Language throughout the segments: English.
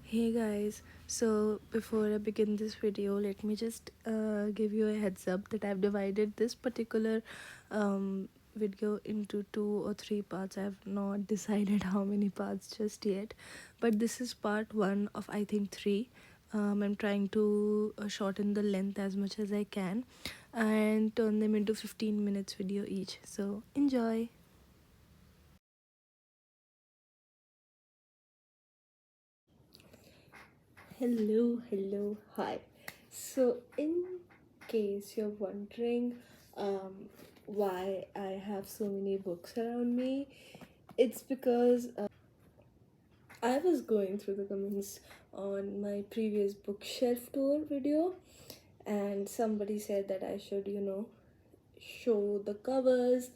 Hey guys, so before I begin this video, let me just give you a heads up that I've divided this particular video into 2 or 3 parts. I've not decided how many parts just yet, but this is part 1 of I think 3. I'm trying to shorten the length as much as I can and turn them into 15 minutes video each. So enjoy. Hello, hi. So, in case you're wondering why I have so many books around me, it's because I was going through the comments on my previous bookshelf tour video, and somebody said that I should, show the covers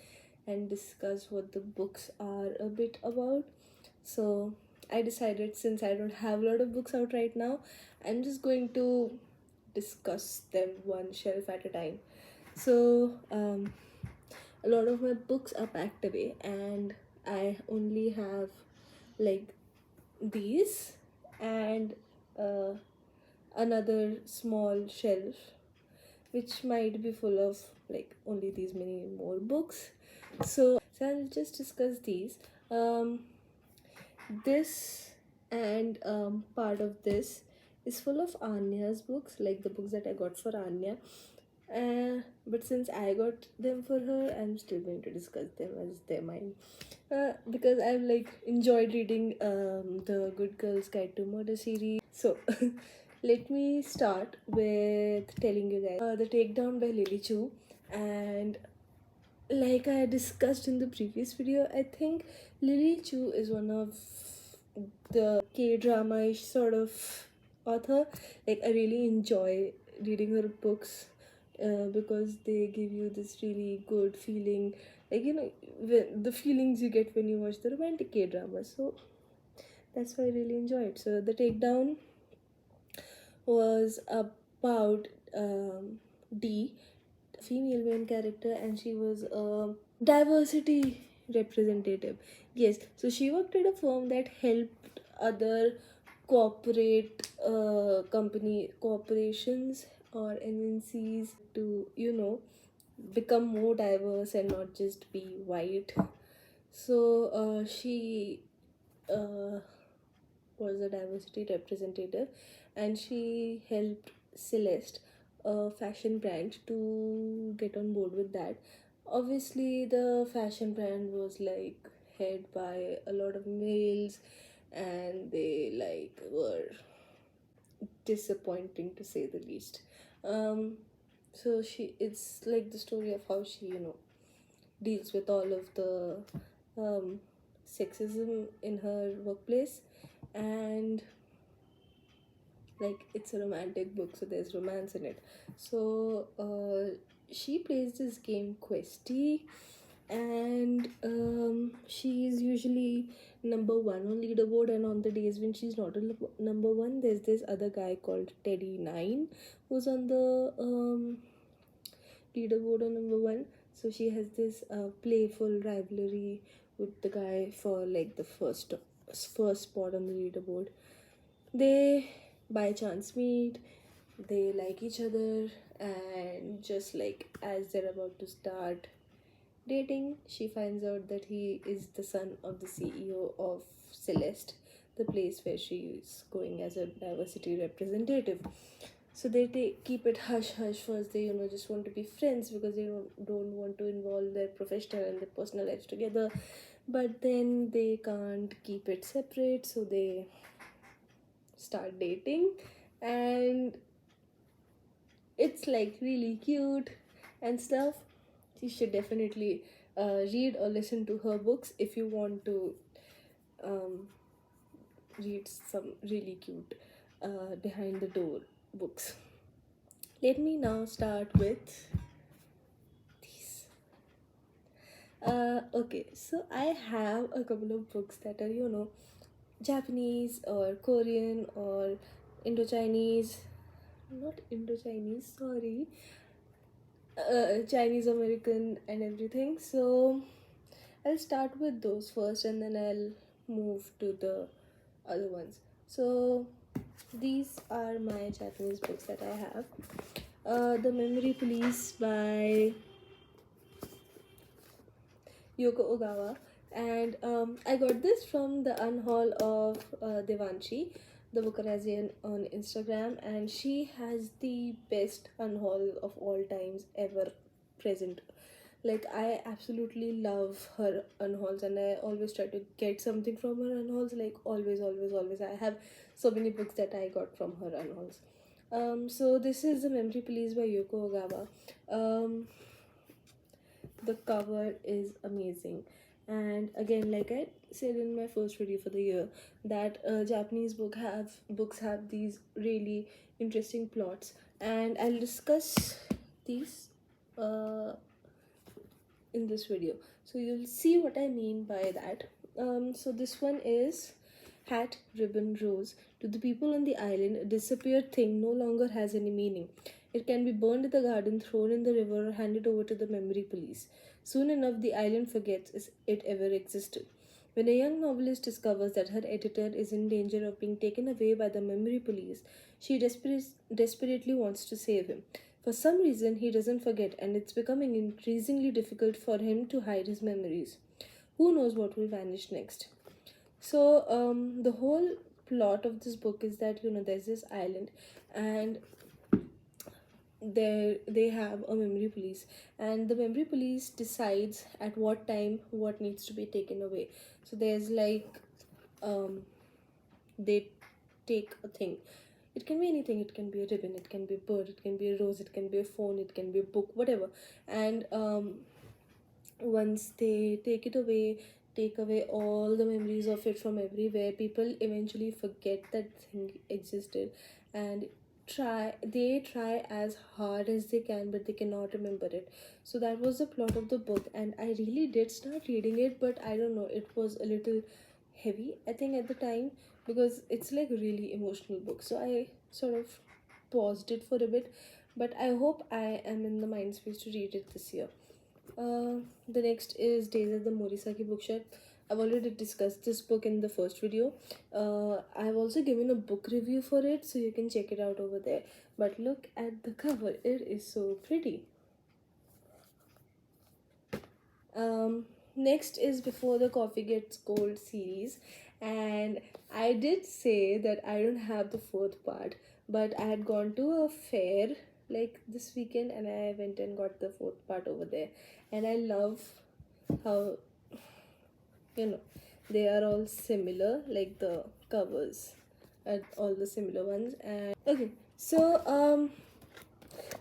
and discuss what the books are a bit about. So I decided, since I don't have a lot of books out right now, I'm just going to discuss them one shelf at a time. So a lot of my books are packed away, and I only have like these and uh, another small shelf which might be full of like only these many more books. So I'll just discuss these. This and part of this is full of Anya's books, like the books that I got for Anya. But since I got them for her, I'm still going to discuss them as they're mine. Because I've like enjoyed reading the Good Girls Guide to Murder series. So let me start with telling you guys The Takedown by Lily Chu. And like I discussed in the previous video, I think Lily Chu is one of the K-drama-ish sort of author. Like I really enjoy reading her books because they give you this really good feeling, like the feelings you get when you watch the romantic K-drama. So that's why I really enjoy it. So The Takedown was about D, female main character, and she was a diversity representative. Yes, so she worked at a firm that helped other corporate corporations or MNCs to become more diverse and not just be white. So she uh, was a diversity representative, and she helped Celeste, a fashion brand, to get on board with that. Obviously, the fashion brand was like head by a lot of males, and they like were disappointing to say the least. Um, so it's like the story of how she deals with all of the um, sexism in her workplace. And like it's a romantic book, so there's romance in it. So she plays this game Questy, and she's usually number one on leaderboard, and on the days when she's not a number one, there's this other guy called Teddy 9 who's on the leaderboard on number one. So she has this playful rivalry with the guy for like the first spot on the leaderboard. They by chance meet, they like each other, and just like as they're about to start dating, she finds out that he is the son of the CEO of Celeste, the place where she is going as a diversity representative. So they keep it hush hush first. They just want to be friends because they don't want to involve their professional and their personal lives together. But then they can't keep it separate, so they start dating, and it's like really cute and stuff. You should definitely read or listen to her books if you want to um, read some really cute behind the door books. Let me now start with these. Okay, so I have a couple of books that are Japanese or Korean or Indo-Chinese, not Indo-Chinese, sorry, Chinese American and everything. So I'll start with those first, and then I'll move to the other ones. So these are my Japanese books that I have. The Memory Police by Yoko Ogawa, and I got this from the Unhaul of Devanshi, the Bookerasian on Instagram, and she has the best unhaul of all times ever present. Like, I absolutely love her unhauls, and I always try to get something from her unhauls. Like, always, always, always. I have so many books that I got from her unhauls. So this is the Memory Police by Yoko Ogawa. The cover is amazing, and again, like I said in my first video for the year, that Japanese books have these really interesting plots, and I'll discuss these uh, in this video, so you'll see what I mean by that. So this one is Hat, Ribbon, Rose. To the people on the island, a disappeared thing no longer has any meaning. It can be burned in the garden, thrown in the river, or handed over to the memory police. Soon enough, the island forgets it ever existed. When a young novelist discovers that her editor is in danger of being taken away by the memory police, she desperately wants to save him. For some reason, he doesn't forget, and it's becoming increasingly difficult for him to hide his memories. Who knows what will vanish next? So, the whole plot of this book is that, there's this island, and there they have a memory police, and the memory police decides at what time what needs to be taken away. So there's like, they take a thing. It can be anything. It can be a ribbon, it can be a bird, it can be a rose, it can be a phone, it can be a book, whatever. And once they take away all the memories of it from everywhere, people eventually forget that thing existed, and try as hard as they can, but they cannot remember it. So that was the plot of the book, and I really did start reading it, but I don't know, it was a little heavy, I think, at the time, because it's like a really emotional book. So I sort of paused it for a bit, but I hope I am in the mind space to read it this year. The next is Days at the Morisaki Bookshop. I've already discussed this book in the first video. I've also given a book review for it, so you can check it out over there. But look at the cover, it is so pretty. Next is Before the Coffee Gets Cold series, and I did say that I don't have the fourth part, but I had gone to a fair like this weekend, and I went and got the fourth part over there, and I love how they are all similar, like the covers are all the similar ones. And okay, so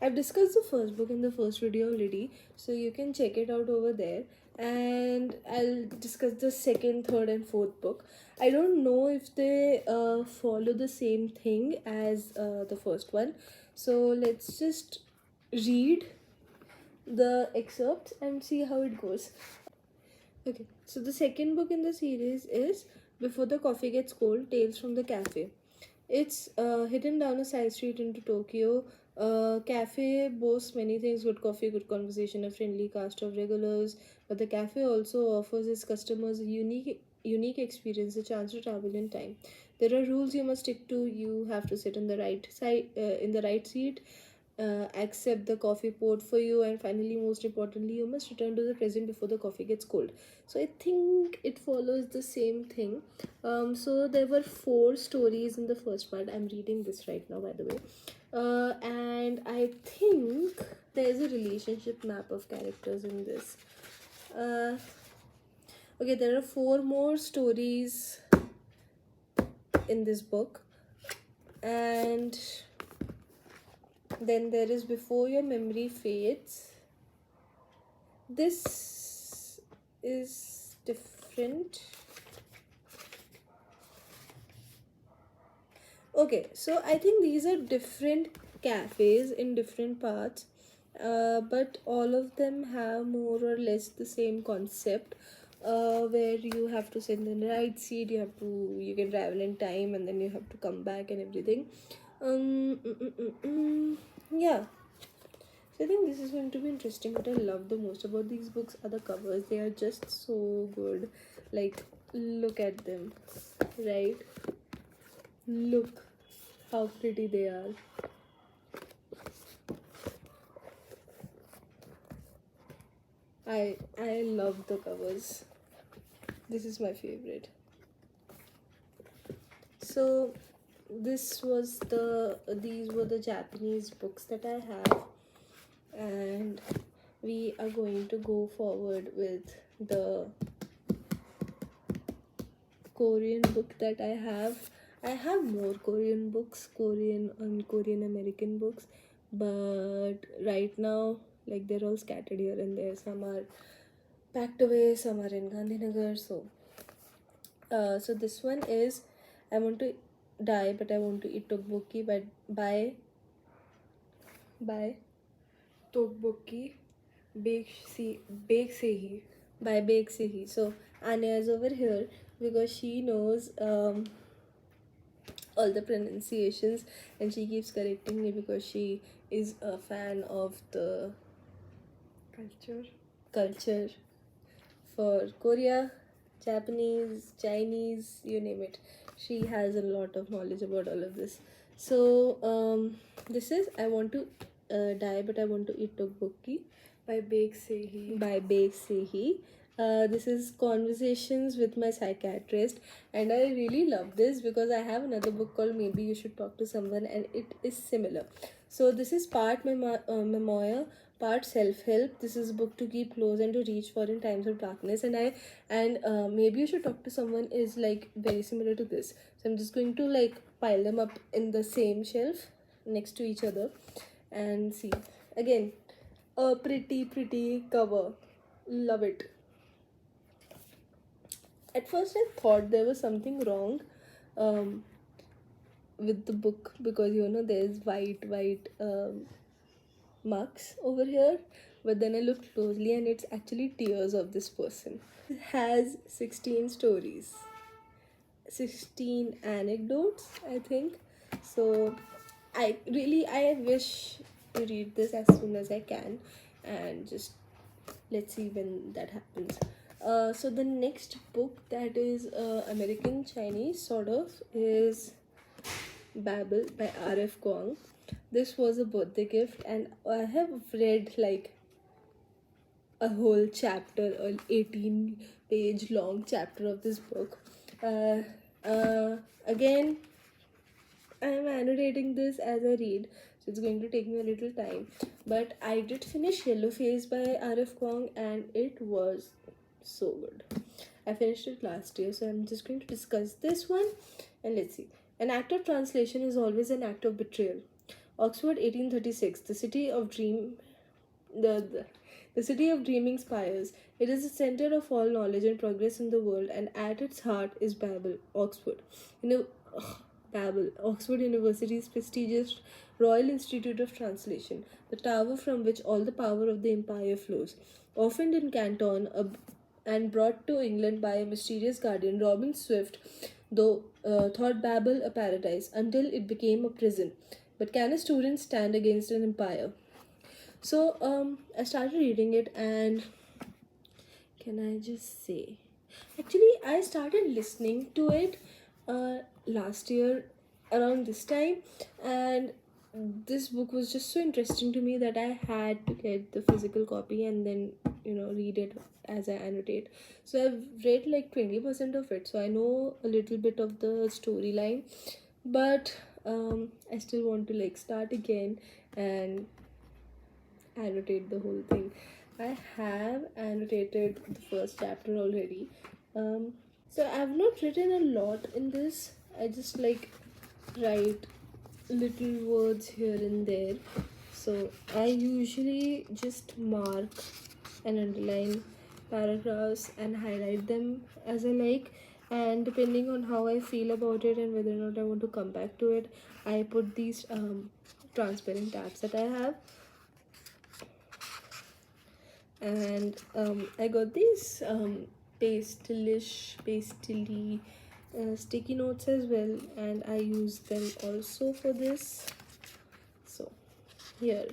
I've discussed the first book in the first video already, so you can check it out over there. And I'll discuss the second, third, and fourth book. I don't know if they follow the same thing as the first one, so let's just read the excerpts and see how it goes. Okay, so the second book in the series is Before the Coffee Gets Cold, Tales from the Cafe. It's hidden down a side street into Tokyo. Cafe boasts many things: good coffee, good conversation, a friendly cast of regulars. But the cafe also offers its customers a unique experience, a chance to travel in time. There are rules you must stick to. You have to sit on the right side, in the right seat, accept the coffee poured for you, and finally, most importantly, you must return to the present before the coffee gets cold. So I think it follows the same thing. So there were 4 stories in the first part. I'm reading this right now, by the way. And I think there's a relationship map of characters in this. Okay, there are 4 more stories in this book, and then there is Before Your Memory Fades. This is different. Okay, so I think these are different cafes in different parts, but all of them have more or less the same concept, where you have to sit in the right seat, you can travel in time, and then you have to come back and everything. Yeah. So I think this is going to be interesting. What I love the most about these books are the covers. They are just so good. Like, look at them, right? Look. how pretty they are. I love the covers. This is my favorite. So these were the Japanese books that I have, and we are going to go forward with the Korean book that I have. I have more Korean books, Korean and Korean American books, but right now, like, they're all scattered here and there. Some are packed away, some are in Gandhinagar. So this one is I Want to Die, but I Want to Eat Tteokbokki by Tteokbokki Bake Sehi by Bake Sehi. So Anya is over here because she knows all the pronunciations, and she keeps correcting me because she is a fan of the culture for Korea, Japanese, Chinese, you name it. She has a lot of knowledge about all of this. So this is I Want to Die, but I Want to Eat Tteokbokki by Bake Sehi. This is Conversations with My Psychiatrist, and I really love this because I have another book called Maybe You Should Talk to Someone, and it is similar. So this is part memoir, part self-help. This is a book to keep close and to reach for in times of darkness, and Maybe You Should Talk to Someone is like very similar to this. So I'm just going to like pile them up in the same shelf next to each other and see. Again, a pretty cover. Love it. At first I thought there was something wrong with the book because there's white marks over here, but then I looked closely and it's actually tears of this person. It has 16 stories, 16 anecdotes, I think. So I wish to read this as soon as I can, and just let's see when that happens. So the next book that is American Chinese sort of is Babel by R.F. Kuang. This was a birthday gift, and I have read like a whole chapter, an 18-page long chapter of this book. Again, I am annotating this as I read, so it's going to take me a little time. But I did finish Yellow Face by R.F. Kuang, and it was so good. I finished it last year, so I'm just going to discuss this one, and let's see. An act of translation is always an act of betrayal. Oxford, 1836. The city of dreaming spires. It is the center of all knowledge and progress in the world, and at its heart is Babel, Oxford. Oxford University's prestigious Royal Institute of Translation, the tower from which all the power of the empire flows. Orphaned in Canton and brought to England by a mysterious guardian, Robin Swift, thought Babel a paradise until it became a prison. But can a student stand against an empire? So I started reading it, and can I just say, actually, I started listening to it last year around this time, and this book was just so interesting to me that I had to get the physical copy and then read it as I annotate. So I've read like 20% of it, so I know a little bit of the storyline, but I still want to like start again and annotate the whole thing. I have annotated the first chapter already. So I've not written a lot in this. I just like write little words here and there. So I usually just mark and underline paragraphs and highlight them as I like, and depending on how I feel about it and whether or not I want to come back to it, I put these transparent tabs that I have. And I got these pastely sticky notes as well, and I use them also for this. So here,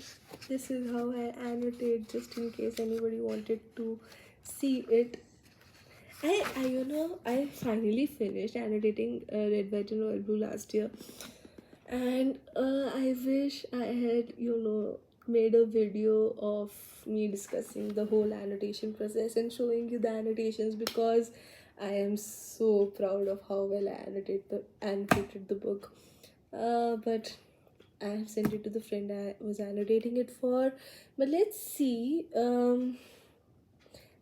this is how I annotate, just in case anybody wanted to see it. I finally finished annotating Red, White and Royal Blue last year, And I wish I had, made a video of me discussing the whole annotation process and showing you the annotations, because I am so proud of how well I annotated the book. But I have sent it to the friend I was annotating it for. But let's see.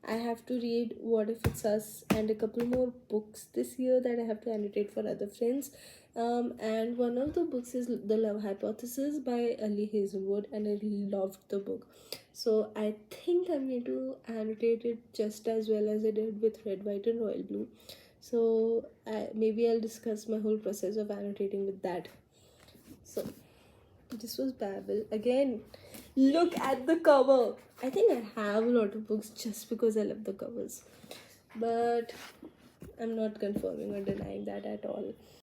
I have to read What If It's Us and a couple more books this year that I have to annotate for other friends. And one of the books is The Love Hypothesis by Ali Hazelwood, and I loved the book. So I think I'm going to annotate it just as well as I did with Red, White, and Royal Blue. So maybe I'll discuss my whole process of annotating with that. So this was Babel. Again, look at the cover. I think I have a lot of books just because I love the covers. But I'm not confirming or denying that at all.